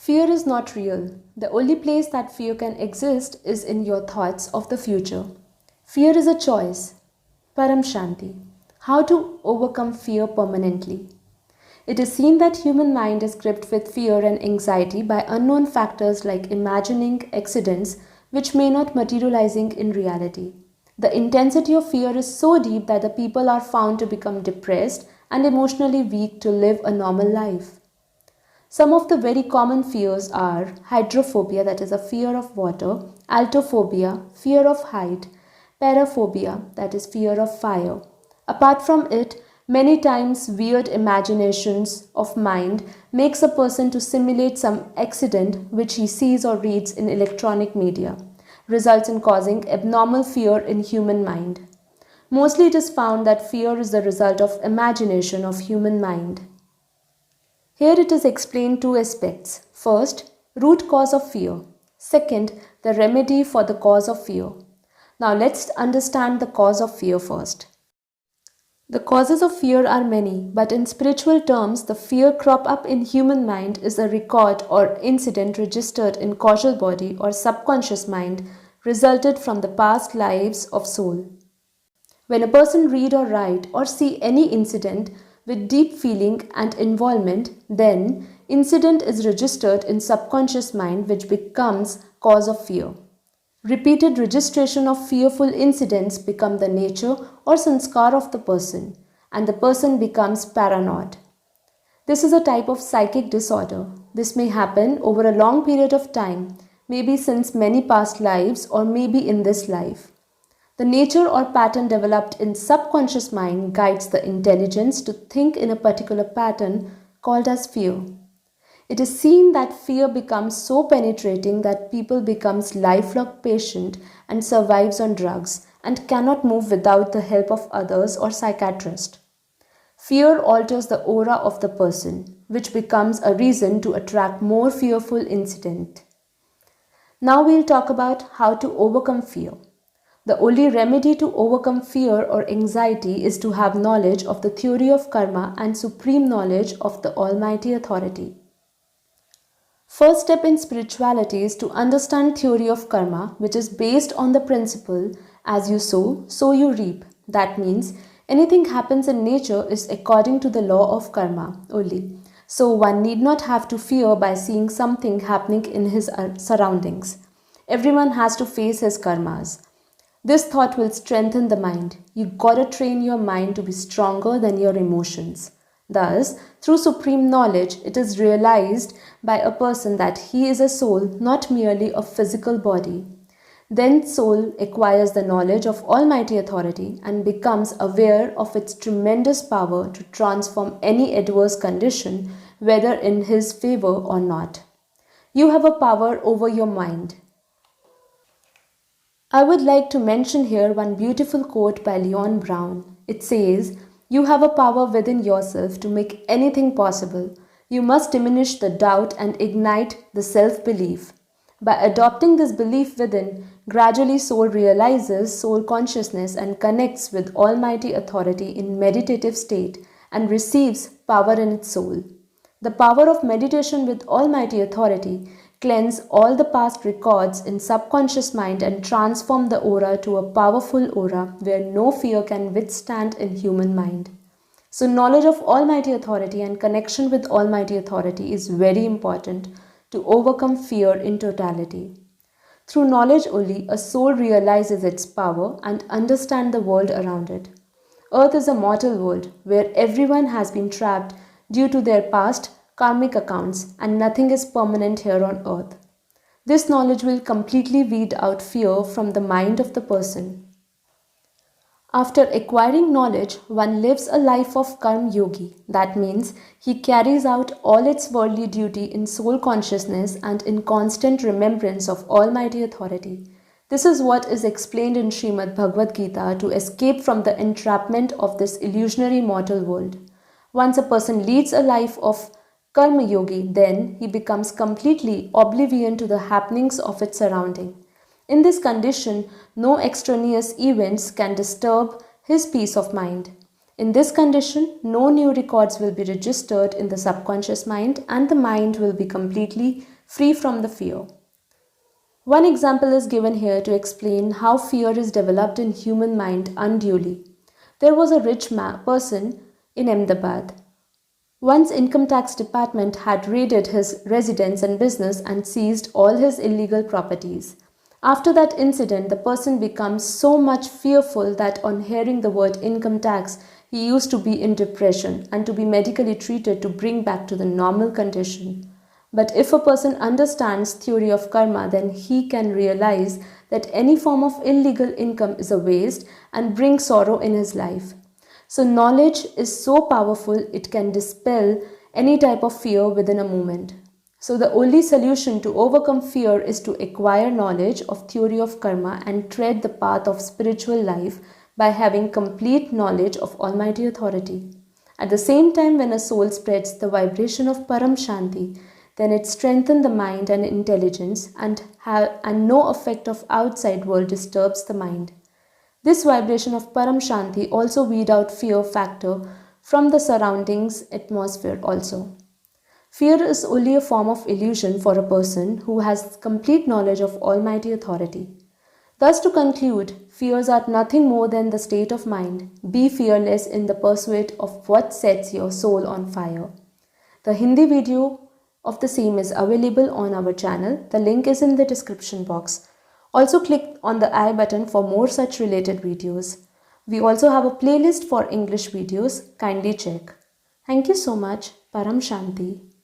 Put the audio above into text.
Fear is not real. The only place that fear can exist is in your thoughts of the future. Fear is a choice. Param Shanti. How to overcome fear permanently. It is seen that human mind is gripped with fear and anxiety by unknown factors like imagining accidents which may not materializing in reality. The intensity of fear is so deep that the people are found to become depressed and emotionally weak to live a normal life. Some of the very common fears are hydrophobia, that is a fear of water, altophobia, fear of height, paraphobia, that is fear of fire. Apart from it, many times weird imaginations of mind makes a person to simulate some accident which he sees or reads in electronic media, results in causing abnormal fear in human mind. Mostly it is found that fear is the result of imagination of human mind. Here it is explained two aspects. First, root cause of fear. Second, the remedy for the cause of fear. Now let's understand the cause of fear first. The causes of fear are many, but in spiritual terms, the fear crop up in human mind is a record or incident registered in causal body or subconscious mind resulted from the past lives of soul. When a person read or write or see any incident with deep feeling and involvement, then incident is registered in subconscious mind which becomes cause of fear. Repeated registration of fearful incidents become the nature or sanskar of the person and the person becomes paranoid. This is a type of psychic disorder. This may happen over a long period of time, maybe since many past lives or maybe in this life. The nature or pattern developed in subconscious mind guides the intelligence to think in a particular pattern called as fear. It is seen that fear becomes so penetrating that people becomes lifelong patient and survives on drugs and cannot move without the help of others or psychiatrist. Fear alters the aura of the person, which becomes a reason to attract more fearful incident. Now we'll talk about how to overcome fear. The only remedy to overcome fear or anxiety is to have knowledge of the theory of karma and supreme knowledge of the Almighty Authority. First step in spirituality is to understand theory of karma, which is based on the principle as you sow, so you reap. That means anything happens in nature is according to the law of karma only. So one need not have to fear by seeing something happening in his surroundings. Everyone has to face his karmas. This thought will strengthen the mind. You gotta train your mind to be stronger than your emotions. Thus, through supreme knowledge, it is realized by a person that he is a soul, not merely a physical body. Then soul acquires the knowledge of Almighty Authority and becomes aware of its tremendous power to transform any adverse condition, whether in his favor or not. You have a power over your mind. I would like to mention here one beautiful quote by Leon Brown. It says, "You have a power within yourself to make anything possible. You must diminish the doubt and ignite the self-belief. By adopting this belief within, gradually soul realizes soul consciousness and connects with Almighty Authority in meditative state and receives power in its soul. The power of meditation with Almighty Authority cleanse all the past records in subconscious mind and transform the aura to a powerful aura where no fear can withstand in human mind." So knowledge of Almighty Authority and connection with Almighty Authority is very important to overcome fear in totality. Through knowledge only, a soul realizes its power and understands the world around it. Earth is a mortal world where everyone has been trapped due to their past karmic accounts and nothing is permanent here on earth. This knowledge will completely weed out fear from the mind of the person. After acquiring knowledge, one lives a life of karma yogi. That means he carries out all its worldly duty in soul consciousness and in constant remembrance of Almighty Authority. This is what is explained in Srimad Bhagavad Gita to escape from the entrapment of this illusionary mortal world. Once a person leads a life of Karma Yogi, then he becomes completely oblivion to the happenings of its surrounding. In this condition, no extraneous events can disturb his peace of mind. In this condition, no new records will be registered in the subconscious mind and the mind will be completely free from the fear. One example is given here to explain how fear is developed in human mind unduly. There was a rich person in Ahmedabad. Once income tax department had raided his residence and business and seized all his illegal properties. After that incident, the person becomes so much fearful that on hearing the word income tax, he used to be in depression and to be medically treated to bring back to the normal condition. But if a person understands theory of karma, then he can realize that any form of illegal income is a waste and brings sorrow in his life. So knowledge is so powerful it can dispel any type of fear within a moment. So the only solution to overcome fear is to acquire knowledge of theory of karma and tread the path of spiritual life by having complete knowledge of Almighty Authority. At the same time, when a soul spreads the vibration of Param Shanti, then it strengthens the mind and intelligence and no effect of outside world disturbs the mind. This vibration of Param Shanti also weed out fear factor from the surroundings atmosphere also. Fear is only a form of illusion for a person who has complete knowledge of Almighty Authority. Thus to conclude, fears are nothing more than the state of mind. Be fearless in the pursuit of what sets your soul on fire. The Hindi video of the same is available on our channel. The link is in the description box. Also click on the I button for more such related videos. We also have a playlist for English videos. Kindly check. Thank you so much. Param Shanti.